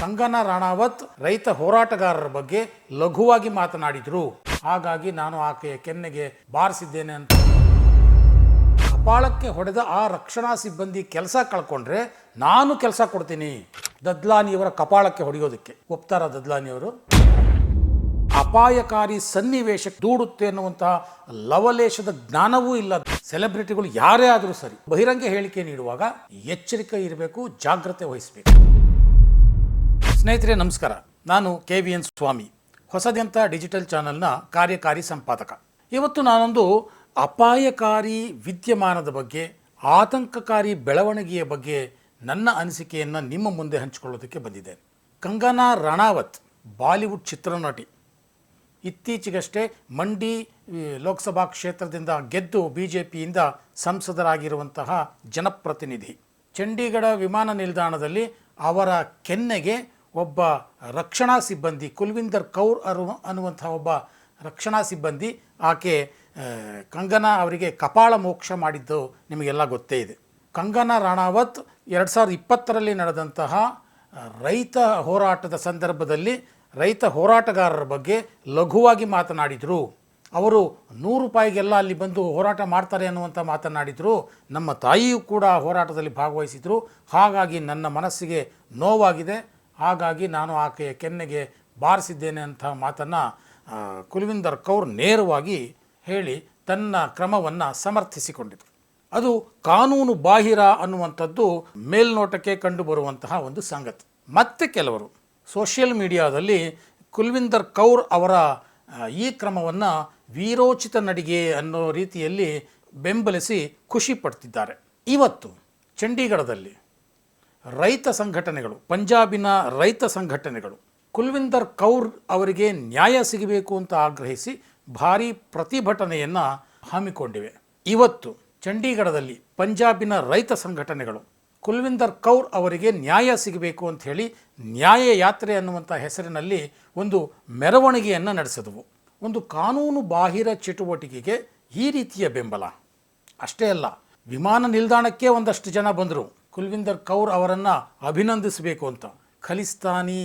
ಕಂಗನಾ ರಾಣಾವತ್ ರೈತ ಹೋರಾಟಗಾರರ ಬಗ್ಗೆ ಲಘುವಾಗಿ ಮಾತನಾಡಿದ್ರು. ಹಾಗಾಗಿ ನಾನು ಆಕೆಯ ಕೆನ್ನೆಗೆ ಬಾರಿಸಿದ್ದೇನೆ ಅಂತ. ಕಪಾಳಕ್ಕೆ ಹೊಡೆದ ಆ ರಕ್ಷಣಾ ಸಿಬ್ಬಂದಿ ಕೆಲಸ ಕಳ್ಕೊಂಡ್ರೆ ನಾನು ಕೆಲಸ ಕೊಡ್ತೀನಿ. ದದ್ಲಾನಿಯವರ ಕಪಾಳಕ್ಕೆ ಹೊಡೆಯೋದಕ್ಕೆ ಒಪ್ತಾರ ದದ್ಲಾನಿಯವರು? ಅಪಾಯಕಾರಿ ಸನ್ನಿವೇಶಕ್ಕೆ ದೂಡುತ್ತೆ ಅನ್ನುವಂತಹ ಲವಲೇಶದ ಜ್ಞಾನವೂ ಇಲ್ಲ. ಸೆಲೆಬ್ರಿಟಿಗಳು ಯಾರೇ ಆದರೂ ಸರಿ, ಬಹಿರಂಗ ಹೇಳಿಕೆ ನೀಡುವಾಗ ಎಚ್ಚರಿಕೆ ಇರಬೇಕು, ಜಾಗ್ರತೆ ವಹಿಸಬೇಕು. ಸ್ನೇಹಿತರೆ ನಮಸ್ಕಾರ, ನಾನು KVN ಸ್ವಾಮಿ, ಹೊಸದೆಂತ ಡಿಜಿಟಲ್ ಚಾನೆಲ್ನ ಕಾರ್ಯಕಾರಿ ಸಂಪಾದಕ. ಇವತ್ತು ನಾನೊಂದು ಅಪಾಯಕಾರಿ ವಿದ್ಯಮಾನದ ಬಗ್ಗೆ, ಆತಂಕಕಾರಿ ಬೆಳವಣಿಗೆಯ ಬಗ್ಗೆ ನನ್ನ ಅನಿಸಿಕೆಯನ್ನು ನಿಮ್ಮ ಮುಂದೆ ಹಂಚಿಕೊಳ್ಳೋದಕ್ಕೆ ಬಂದಿದ್ದೇನೆ. ಕಂಗನಾ ರಾಣಾವತ್ ಬಾಲಿವುಡ್ ಚಿತ್ರನಟಿ, ಇತ್ತೀಚೆಗಷ್ಟೇ ಮಂಡಿ ಲೋಕಸಭಾ ಕ್ಷೇತ್ರದಿಂದ ಗೆದ್ದು BJPಯಿಂದ ಸಂಸದರಾಗಿರುವಂತಹ ಜನಪ್ರತಿನಿಧಿ. ಚಂಡೀಗಢ ವಿಮಾನ ನಿಲ್ದಾಣದಲ್ಲಿ ಅವರ ಕೆನ್ನೆಗೆ ಒಬ್ಬ ರಕ್ಷಣಾ ಸಿಬ್ಬಂದಿ, ಕುಲ್ವಿಂದರ್ ಕೌರ್ ಅನ್ನುವಂಥ ಒಬ್ಬ ರಕ್ಷಣಾ ಸಿಬ್ಬಂದಿ, ಆಕೆ ಕಂಗನಾ ಅವರಿಗೆ ಕಪಾಳ ಮೋಕ್ಷ ಮಾಡಿದ್ದು ನಿಮಗೆಲ್ಲ ಗೊತ್ತೇ ಇದೆ. ಕಂಗನಾ ರಾಣಾವತ್ 2020ರಲ್ಲಿ ನಡೆದಂತಹ ರೈತ ಹೋರಾಟದ ಸಂದರ್ಭದಲ್ಲಿ ರೈತ ಹೋರಾಟಗಾರರ ಬಗ್ಗೆ ಲಘುವಾಗಿ ಮಾತನಾಡಿದರು. ಅವರು 100 ರೂಪಾಯಿಗೆಲ್ಲ ಅಲ್ಲಿ ಬಂದು ಹೋರಾಟ ಮಾಡ್ತಾರೆ ಅನ್ನುವಂಥ ಮಾತನಾಡಿದರು. ನಮ್ಮ ತಾಯಿಯೂ ಕೂಡ ಹೋರಾಟದಲ್ಲಿ ಭಾಗವಹಿಸಿದರು. ಹಾಗಾಗಿ ನನ್ನ ಮನಸ್ಸಿಗೆ ನೋವಾಗಿದೆ, ಹಾಗಾಗಿ ನಾನು ಆಕೆಯ ಕೆನ್ನೆಗೆ ಬಾರಿಸಿದ್ದೇನೆ ಅಂತ ಮಾತನ್ನು ಕುಲ್ವಿಂದರ್ ಕೌರ್ ನೇರವಾಗಿ ಹೇಳಿ ತನ್ನ ಕ್ರಮವನ್ನು ಸಮರ್ಥಿಸಿಕೊಂಡಿದ್ರು. ಅದು ಕಾನೂನು ಬಾಹಿರ ಅನ್ನುವಂಥದ್ದು ಮೇಲ್ನೋಟಕ್ಕೆ ಕಂಡುಬರುವಂತಹ ಒಂದು ಸಂಗತಿ. ಮತ್ತೆ ಕೆಲವರು ಸೋಷಿಯಲ್ ಮೀಡಿಯಾದಲ್ಲಿ ಕುಲ್ವಿಂದರ್ ಕೌರ್ ಅವರ ಈ ಕ್ರಮವನ್ನು ವೀರೋಚಿತ ನಡಿಗೆ ಅನ್ನೋ ರೀತಿಯಲ್ಲಿ ಬೆಂಬಲಿಸಿ ಖುಷಿ ಪಡ್ತಿದ್ದಾರೆ. ಇವತ್ತು ಚಂಡೀಗಢದಲ್ಲಿ ರೈತ ಸಂಘಟನೆಗಳು, ಪಂಜಾಬಿನ ರೈತ ಸಂಘಟನೆಗಳು ಕುಲ್ವಿಂದರ್ ಕೌರ್ ಅವರಿಗೆ ನ್ಯಾಯ ಸಿಗಬೇಕು ಅಂತ ಆಗ್ರಹಿಸಿ ಭಾರೀ ಪ್ರತಿಭಟನೆಯನ್ನು ಹಮ್ಮಿಕೊಂಡಿವೆ. ಇವತ್ತು ಚಂಡೀಗಢದಲ್ಲಿ ಪಂಜಾಬಿನ ರೈತ ಸಂಘಟನೆಗಳು ಕುಲ್ವಿಂದರ್ ಕೌರ್ ಅವರಿಗೆ ನ್ಯಾಯ ಸಿಗಬೇಕು ಅಂತ ಹೇಳಿ ನ್ಯಾಯ ಯಾತ್ರೆ ಅನ್ನುವಂಥ ಹೆಸರಿನಲ್ಲಿ ಒಂದು ಮೆರವಣಿಗೆಯನ್ನು ನಡೆಸಿದವು. ಒಂದು ಕಾನೂನು ಬಾಹಿರ ಚಟುವಟಿಕೆಗೆ ಈ ರೀತಿಯ ಬೆಂಬಲ ಅಷ್ಟೇ ಅಲ್ಲ, ವಿಮಾನ ನಿಲ್ದಾಣಕ್ಕೆ ಒಂದಷ್ಟು ಜನ ಬಂದರು ಕುಲ್ವಿಂದರ್ ಕೌರ್ ಅವರನ್ನು ಅಭಿನಂದಿಸಬೇಕು ಅಂತ. ಖಲಿಸ್ತಾನಿ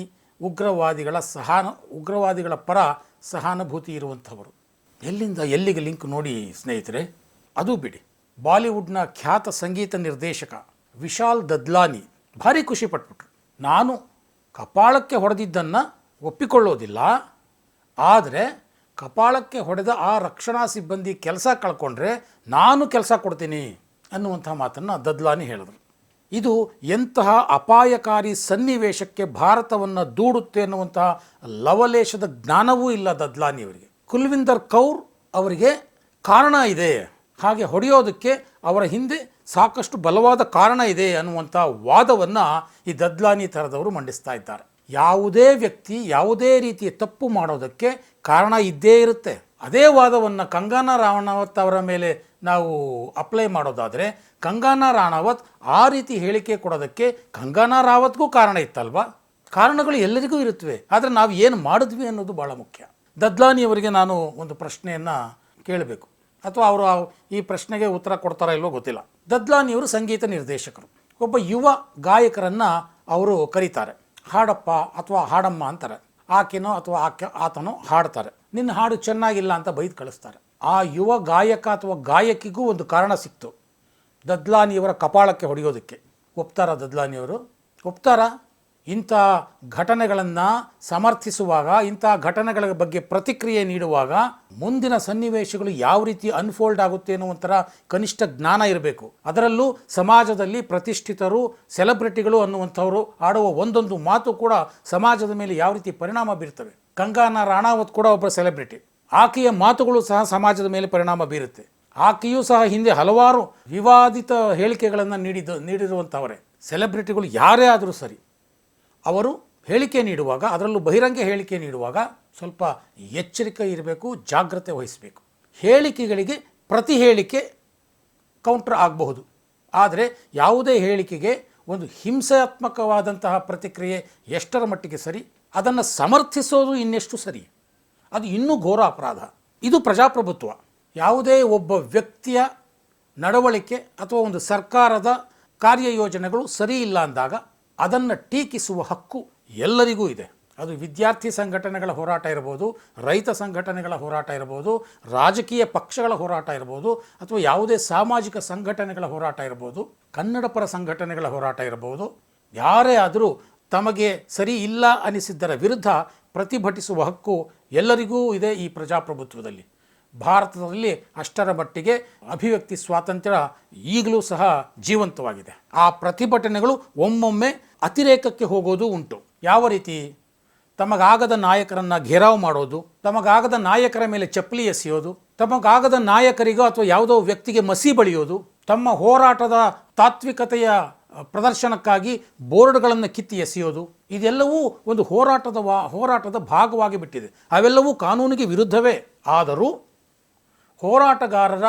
ಉಗ್ರವಾದಿಗಳ ಪರ ಸಹಾನುಭೂತಿ ಇರುವಂಥವರು. ಎಲ್ಲಿಂದ ಎಲ್ಲಿಗೆ ಲಿಂಕ್ ನೋಡಿ ಸ್ನೇಹಿತರೆ. ಅದು ಬಿಡಿ, ಬಾಲಿವುಡ್ನ ಖ್ಯಾತ ಸಂಗೀತ ನಿರ್ದೇಶಕ ವಿಶಾಲ್ ದದ್ಲಾನಿ ಭಾರಿ ಖುಷಿ ಪಟ್ಬಿಟ್ರು. ನಾನು ಕಪಾಳಕ್ಕೆ ಹೊಡೆದಿದ್ದನ್ನು ಒಪ್ಪಿಕೊಳ್ಳೋದಿಲ್ಲ, ಆದರೆ ಕಪಾಳಕ್ಕೆ ಹೊಡೆದ ಆ ರಕ್ಷಣಾ ಸಿಬ್ಬಂದಿ ಕೆಲಸ ಕಳ್ಕೊಂಡ್ರೆ ನಾನು ಕೆಲಸ ಕೊಡ್ತೀನಿ ಅನ್ನುವಂಥ ಮಾತನ್ನು ದದ್ಲಾನಿ ಹೇಳಿದರು. ಇದು ಎಂತಹ ಅಪಾಯಕಾರಿ ಸನ್ನಿವೇಶಕ್ಕೆ ಭಾರತವನ್ನು ದೂಡುತ್ತೆ ಅನ್ನುವಂತಹ ಲವಲೇಶದ ಜ್ಞಾನವೂ ಇಲ್ಲ ದದ್ಲಾನಿಯವರಿಗೆ. ಕುಲ್ವಿಂದರ್ ಕೌರ್ ಅವರಿಗೆ ಕಾರಣ ಇದೆ, ಹಾಗೆ ಹೊಡೆಯೋದಕ್ಕೆ ಅವರ ಹಿಂದೆ ಸಾಕಷ್ಟು ಬಲವಾದ ಕಾರಣ ಇದೆ ಅನ್ನುವಂಥ ವಾದವನ್ನು ಈ ದದ್ಲಾನಿ ಥರದವರು ಮಂಡಿಸ್ತಾ ಇದ್ದಾರೆ. ಯಾವುದೇ ವ್ಯಕ್ತಿ ಯಾವುದೇ ರೀತಿಯ ತಪ್ಪು ಮಾಡೋದಕ್ಕೆ ಕಾರಣ ಇದ್ದೇ ಇರುತ್ತೆ. ಅದೇ ವಾದವನ್ನು ಕಂಗನಾ ರಾಣಾವತ್ ಅವರ ಮೇಲೆ ನಾವು ಅಪ್ಲೈ ಮಾಡೋದಾದರೆ, ಕಂಗನಾ ರಾಣಾವತ್ ಆ ರೀತಿ ಹೇಳಿಕೆ ಕೊಡೋದಕ್ಕೆ ಕಂಗನಾ ರಾವತ್ಗೂ ಕಾರಣ ಇತ್ತಲ್ವಾ? ಕಾರಣಗಳು ಎಲ್ಲರಿಗೂ ಇರುತ್ತವೆ, ಆದರೆ ನಾವು ಏನು ಮಾಡಿದ್ವಿ ಅನ್ನೋದು ಭಾಳ ಮುಖ್ಯ. ದದ್ಲಾನಿಯವರಿಗೆ ನಾನು ಒಂದು ಪ್ರಶ್ನೆಯನ್ನು ಕೇಳಬೇಕು, ಅಥವಾ ಅವರು ಈ ಪ್ರಶ್ನೆಗೆ ಉತ್ತರ ಕೊಡ್ತಾರೋ ಇಲ್ವೋ ಗೊತ್ತಿಲ್ಲ. ದದ್ಲಾನಿಯವರು ಸಂಗೀತ ನಿರ್ದೇಶಕರು. ಒಬ್ಬ ಯುವ ಗಾಯಕರನ್ನು ಅವರು ಕರೀತಾರೆ, ಹಾಡಪ್ಪ ಅಥವಾ ಹಾಡಮ್ಮ ಅಂತಾರೆ. ಆಕೆನೋ ಅಥವಾ ಆತನೋ ಹಾಡ್ತಾರೆ. ನಿನ್ನ ಹಾಡು ಚೆನ್ನಾಗಿಲ್ಲ ಅಂತ ಬೈದು ಕಳಿಸ್ತಾರೆ. ಆ ಯುವ ಗಾಯಕ ಅಥವಾ ಗಾಯಕಿಗೂ ಒಂದು ಕಾರಣ ಸಿಕ್ತು, ದದ್ಲಾನಿಯವರ ಕಪಾಳಕ್ಕೆ ಹೊಡೆಯೋದಕ್ಕೆ. ಒಪ್ತಾರ ದದ್ಲಾನಿಯವರು? ಒಪ್ತಾರ? ಇಂಥ ಘಟನೆಗಳನ್ನು ಸಮರ್ಥಿಸುವಾಗ, ಇಂಥ ಘಟನೆಗಳ ಬಗ್ಗೆ ಪ್ರತಿಕ್ರಿಯೆ ನೀಡುವಾಗ ಮುಂದಿನ ಸನ್ನಿವೇಶಗಳು ಯಾವ ರೀತಿ ಅನ್ಫೋಲ್ಡ್ ಆಗುತ್ತೆ ಅನ್ನೋ ಒಂಥರ ಕನಿಷ್ಠ ಜ್ಞಾನ ಇರಬೇಕು. ಅದರಲ್ಲೂ ಸಮಾಜದಲ್ಲಿ ಪ್ರತಿಷ್ಠಿತರು, ಸೆಲೆಬ್ರಿಟಿಗಳು ಅನ್ನುವಂಥವರು ಆಡುವ ಒಂದೊಂದು ಮಾತು ಕೂಡ ಸಮಾಜದ ಮೇಲೆ ಯಾವ ರೀತಿ ಪರಿಣಾಮ ಬೀರ್ತವೆ. ಕಂಗನಾ ರಾಣಾವತ್ ಕೂಡ ಒಬ್ಬ ಸೆಲೆಬ್ರಿಟಿ, ಆಕೆಯ ಮಾತುಗಳು ಸಹ ಸಮಾಜದ ಮೇಲೆ ಪರಿಣಾಮ ಬೀರುತ್ತೆ. ಆಕೆಯೂ ಸಹ ಹಿಂದೆ ಹಲವಾರು ವಿವಾದಿತ ಹೇಳಿಕೆಗಳನ್ನು ನೀಡಿರುವಂಥವರೇ. ಸೆಲೆಬ್ರಿಟಿಗಳು ಯಾರೇ ಆದರೂ ಸರಿ, ಅವರು ಹೇಳಿಕೆ ನೀಡುವಾಗ, ಅದರಲ್ಲೂ ಬಹಿರಂಗ ಹೇಳಿಕೆ ನೀಡುವಾಗ ಸ್ವಲ್ಪ ಎಚ್ಚರಿಕೆ ಇರಬೇಕು, ಜಾಗ್ರತೆ ವಹಿಸಬೇಕು. ಹೇಳಿಕೆಗಳಿಗೆ ಪ್ರತಿ ಹೇಳಿಕೆ ಕೌಂಟರ್ ಆಗಬಹುದು, ಆದರೆ ಯಾವುದೇ ಹೇಳಿಕೆಗೆ ಒಂದು ಹಿಂಸಾತ್ಮಕವಾದಂತಹ ಪ್ರತಿಕ್ರಿಯೆ ಎಷ್ಟರ ಮಟ್ಟಿಗೆ ಸರಿ, ಅದನ್ನು ಸಮರ್ಥಿಸೋದು ಇನ್ನೆಷ್ಟು ಸರಿ, ಅದು ಇನ್ನೂ ಘೋರ ಅಪರಾಧ. ಇದು ಪ್ರಜಾಪ್ರಭುತ್ವ. ಯಾವುದೇ ಒಬ್ಬ ವ್ಯಕ್ತಿಯ ನಡವಳಿಕೆ ಅಥವಾ ಒಂದು ಸರ್ಕಾರದ ಕಾರ್ಯಯೋಜನೆಗಳು ಸರಿ ಇಲ್ಲ ಅಂದಾಗ ಅದನ್ನು ಟೀಕಿಸುವ ಹಕ್ಕು ಎಲ್ಲರಿಗೂ ಇದೆ. ಅದು ವಿದ್ಯಾರ್ಥಿ ಸಂಘಟನೆಗಳ ಹೋರಾಟ ಇರ್ಬೋದು, ರೈತ ಸಂಘಟನೆಗಳ ಹೋರಾಟ ಇರ್ಬೋದು, ರಾಜಕೀಯ ಪಕ್ಷಗಳ ಹೋರಾಟ ಇರ್ಬೋದು, ಅಥವಾ ಯಾವುದೇ ಸಾಮಾಜಿಕ ಸಂಘಟನೆಗಳ ಹೋರಾಟ ಇರ್ಬೋದು, ಕನ್ನಡ ಪರ ಸಂಘಟನೆಗಳ ಹೋರಾಟ ಇರ್ಬೋದು. ಯಾರೇ ಆದರೂ ತಮಗೆ ಸರಿ ಇಲ್ಲ ಅನಿಸಿದ್ದರ ವಿರುದ್ಧ ಪ್ರತಿಭಟಿಸುವ ಹಕ್ಕು ಎಲ್ಲರಿಗೂ ಇದೆ ಈ ಪ್ರಜಾಪ್ರಭುತ್ವದಲ್ಲಿ. ಭಾರತದಲ್ಲಿ ಅಷ್ಟರ ಮಟ್ಟಿಗೆ ಅಭಿವ್ಯಕ್ತಿ ಸ್ವಾತಂತ್ರ್ಯ ಈಗಲೂ ಸಹ ಜೀವಂತವಾಗಿದೆ. ಆ ಪ್ರತಿಭಟನೆಗಳು ಒಮ್ಮೊಮ್ಮೆ ಅತಿರೇಕಕ್ಕೆ ಹೋಗೋದು ಉಂಟು. ಯಾವ ರೀತಿ? ತಮಗಾಗದ ನಾಯಕರನ್ನು ಘೇರಾವ್ ಮಾಡೋದು, ತಮಗಾಗದ ನಾಯಕರ ಮೇಲೆ ಚಪ್ಪಲಿ ಎಸೆಯೋದು, ತಮಗಾಗದ ನಾಯಕರಿಗೋ ಅಥವಾ ಯಾವುದೋ ವ್ಯಕ್ತಿಗೆ ಮಸಿ ಬಳಿಯೋದು, ತಮ್ಮ ಹೋರಾಟದ ತಾತ್ವಿಕತೆಯ ಪ್ರದರ್ಶನಕ್ಕಾಗಿ ಬೋರ್ಡ್ಗಳನ್ನು ಕಿತ್ತಿ ಎಸೆಯೋದು, ಇದೆಲ್ಲವೂ ಒಂದು ಹೋರಾಟದ ಭಾಗವಾಗಿ ಬಿಟ್ಟಿದೆ. ಅವೆಲ್ಲವೂ ಕಾನೂನಿಗೆ ವಿರುದ್ಧವೇ. ಆದರೂ ಹೋರಾಟಗಾರರ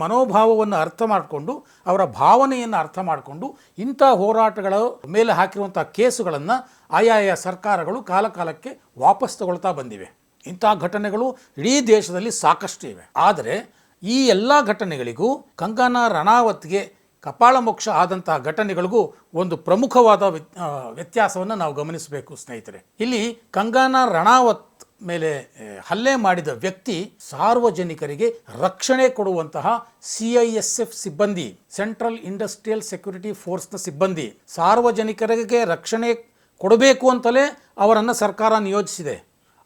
ಮನೋಭಾವವನ್ನು ಅರ್ಥ ಮಾಡಿಕೊಂಡು, ಅವರ ಭಾವನೆಯನ್ನು ಅರ್ಥ ಮಾಡಿಕೊಂಡು ಇಂಥ ಹೋರಾಟಗಳ ಮೇಲೆ ಹಾಕಿರುವಂಥ ಕೇಸುಗಳನ್ನು ಆಯಾಯ ಸರ್ಕಾರಗಳು ಕಾಲಕಾಲಕ್ಕೆ ವಾಪಸ್ ತಗೊಳ್ತಾ ಬಂದಿವೆ. ಇಂಥ ಘಟನೆಗಳು ಇಡೀ ದೇಶದಲ್ಲಿ ಸಾಕಷ್ಟು ಇವೆ. ಆದರೆ ಈ ಎಲ್ಲ ಘಟನೆಗಳಿಗೂ ಕಂಗನಾ ರನಾವತ್ಗೆ ಕಪಾಳ ಮೋಕ್ಷ ಆದಂತಹ ಘಟನೆಗಳಿಗೂ ಒಂದು ಪ್ರಮುಖವಾದ ವ್ಯತ್ಯಾಸವನ್ನು ನಾವು ಗಮನಿಸಬೇಕು ಸ್ನೇಹಿತರೆ. ಇಲ್ಲಿ ಕಂಗನಾ ರನಾವತ್ ಮೇಲೆ ಹಲ್ಲೆ ಮಾಡಿದ ವ್ಯಕ್ತಿ ಸಾರ್ವಜನಿಕರಿಗೆ ರಕ್ಷಣೆ ಕೊಡುವಂತಹ CISF ಸಿಬ್ಬಂದಿ, ಸೆಂಟ್ರಲ್ ಇಂಡಸ್ಟ್ರಿಯಲ್ ಸೆಕ್ಯೂರಿಟಿ ಫೋರ್ಸ್ನ ಸಿಬ್ಬಂದಿ. ಸಾರ್ವಜನಿಕರಿಗೆ ರಕ್ಷಣೆ ಕೊಡಬೇಕು ಅಂತಲೇ ಅವರನ್ನು ಸರ್ಕಾರ ನಿಯೋಜಿಸಿದೆ.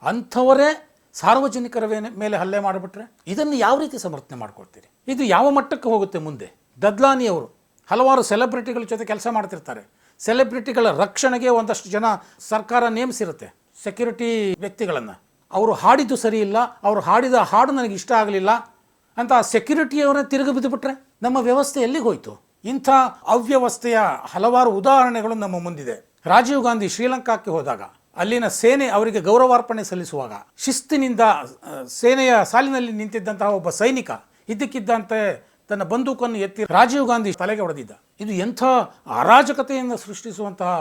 ಅಂಥವರೇ ಸಾರ್ವಜನಿಕರ ಮೇಲೆ ಹಲ್ಲೆ ಮಾಡಿಬಿಟ್ರೆ ಇದನ್ನು ಯಾವ ರೀತಿ ಸಮರ್ಥನೆ ಮಾಡ್ಕೊಳ್ತೀರಿ? ಇದು ಯಾವ ಮಟ್ಟಕ್ಕೆ ಹೋಗುತ್ತೆ ಮುಂದೆ? ದದ್ಲಾನಿ ಅವರು ಹಲವಾರು ಸೆಲೆಬ್ರಿಟಿಗಳ ಜೊತೆ ಕೆಲಸ ಮಾಡ್ತಿರ್ತಾರೆ. ಸೆಲೆಬ್ರಿಟಿಗಳ ರಕ್ಷಣೆಗೆ ಒಂದಷ್ಟು ಜನ ಸರ್ಕಾರ ನೇಮಿಸಿರುತ್ತೆ ಸೆಕ್ಯೂರಿಟಿ ವ್ಯಕ್ತಿಗಳನ್ನು. ಅವರು ಹಾಡಿದ್ದು ಸರಿ ಇಲ್ಲ, ಅವರು ಹಾಡಿದ ಹಾಡು ನನಗೆ ಇಷ್ಟ ಆಗಲಿಲ್ಲ ಅಂತ ಆ ಸೆಕ್ಯೂರಿಟಿಯವರೇ ತಿರುಗಿ ಬಿದ್ದುಬಿಟ್ರೆ ನಮ್ಮ ವ್ಯವಸ್ಥೆ ಎಲ್ಲಿಗೆ ಹೋಯಿತು? ಇಂಥ ಅವ್ಯವಸ್ಥೆಯ ಹಲವಾರು ಉದಾಹರಣೆಗಳು ನಮ್ಮ ಮುಂದಿದೆ. ರಾಜೀವ್ ಗಾಂಧಿ ಶ್ರೀಲಂಕಾಕ್ಕೆ ಹೋದಾಗ ಅಲ್ಲಿನ ಸೇನೆ ಅವರಿಗೆ ಗೌರವಾರ್ಪಣೆ ಸಲ್ಲಿಸುವಾಗ ಶಿಸ್ತಿನಿಂದ ಸೇನೆಯ ಸಾಲಿನಲ್ಲಿ ನಿಂತಿದ್ದಂತಹ ಒಬ್ಬ ಸೈನಿಕ ಇದ್ದಕ್ಕಿದ್ದಂತೆ ತನ್ನ ಬಂದೂಕನ್ನು ಎತ್ತಿ ರಾಜೀವ್ ಗಾಂಧಿ ತಲೆಗೆ ಹೊಡೆದಿದ್ದ. ಇದು ಎಂಥ ಅರಾಜಕತೆಯನ್ನು ಸೃಷ್ಟಿಸುವಂತಹ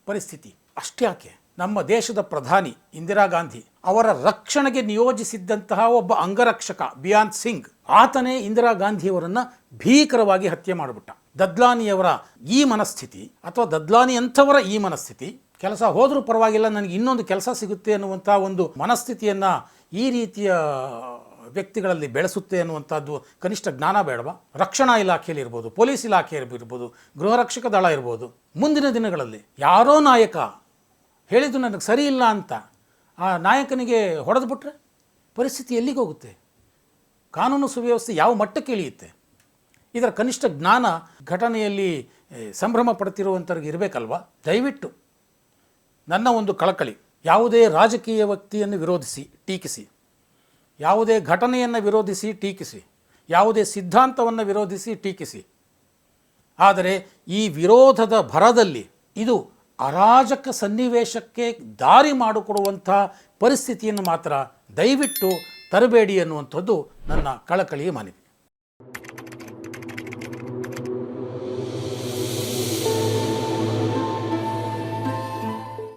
ಪರಿಸ್ಥಿತಿ. ಅಷ್ಟೇ ಯಾಕೆ, ನಮ್ಮ ದೇಶದ ಪ್ರಧಾನಿ ಇಂದಿರಾ ಗಾಂಧಿ ಅವರ ರಕ್ಷಣೆಗೆ ನಿಯೋಜಿಸಿದ್ದಂತಹ ಒಬ್ಬ ಅಂಗರಕ್ಷಕ ಬಿಯಾನ್ ಸಿಂಗ್, ಆತನೇ ಇಂದಿರಾ ಗಾಂಧಿಯವರನ್ನು ಭೀಕರವಾಗಿ ಹತ್ಯೆ ಮಾಡಿಬಿಟ್ಟ. ದದ್ಲಾನಿಯವರ ಈ ಮನಸ್ಥಿತಿ ಅಥವಾ ದದ್ಲಾನಿ ಅಂಥವರ ಈ ಮನಸ್ಥಿತಿ, ಕೆಲಸ ಹೋದರೂ ಪರವಾಗಿಲ್ಲ ನನಗೆ ಇನ್ನೊಂದು ಕೆಲಸ ಸಿಗುತ್ತೆ ಅನ್ನುವಂಥ ಒಂದು ಮನಸ್ಥಿತಿಯನ್ನು ಈ ರೀತಿಯ ವ್ಯಕ್ತಿಗಳಲ್ಲಿ ಬೆಳೆಸುತ್ತೆ ಅನ್ನುವಂಥದ್ದು ಕನಿಷ್ಠ ಜ್ಞಾನ ಬೇಡವಾ? ರಕ್ಷಣಾ ಇಲಾಖೆಯಲ್ಲಿ ಇರ್ಬೋದು, ಪೊಲೀಸ್ ಇಲಾಖೆಯಲ್ಲಿ ಇರ್ಬೋದು, ಗೃಹರಕ್ಷಕ ದಳ ಇರ್ಬೋದು. ಮುಂದಿನ ದಿನಗಳಲ್ಲಿ ಯಾರೋ ನಾಯಕ ಹೇಳಿದ್ದು ನನಗೆ ಸರಿ ಇಲ್ಲ ಅಂತ ಆ ನಾಯಕನಿಗೆ ಹೊಡೆದು ಬಿಟ್ರೆ ಪರಿಸ್ಥಿತಿ ಎಲ್ಲಿಗೆ ಹೋಗುತ್ತೆ? ಕಾನೂನು ಸುವ್ಯವಸ್ಥೆ ಯಾವ ಮಟ್ಟಕ್ಕೆ ಇಳಿಯುತ್ತೆ? ಇದರ ಕನಿಷ್ಠ ಜ್ಞಾನ ಘಟನೆಯಲ್ಲಿ ಸಂಭ್ರಮ ಪಡ್ತಿರುವಂಥವ್ರಿಗೆ ಇರಬೇಕಲ್ವ? ದಯವಿಟ್ಟು ನನ್ನ ಒಂದು ಕಳಕಳಿ, ಯಾವುದೇ ರಾಜಕೀಯ ವ್ಯಕ್ತಿಯನ್ನು ವಿರೋಧಿಸಿ ಟೀಕಿಸಿ, ಯಾವುದೇ ಘಟನೆಯನ್ನು ವಿರೋಧಿಸಿ ಟೀಕಿಸಿ, ಯಾವುದೇ ಸಿದ್ಧಾಂತವನ್ನು ವಿರೋಧಿಸಿ ಟೀಕಿಸಿ, ಆದರೆ ಈ ವಿರೋಧದ ಭರದಲ್ಲಿ ಇದು ಅರಾಜಕ ಸನ್ನಿವೇಶಕ್ಕೆ ದಾರಿ ಮಾಡಿಕೊಡುವಂಥ ಪರಿಸ್ಥಿತಿಯನ್ನು ಮಾತ್ರ ದಯವಿಟ್ಟು ತರಬೇಡಿ ಅನ್ನುವಂಥದ್ದು ನನ್ನ ಕಳಕಳಿಯ ಮನವಿ.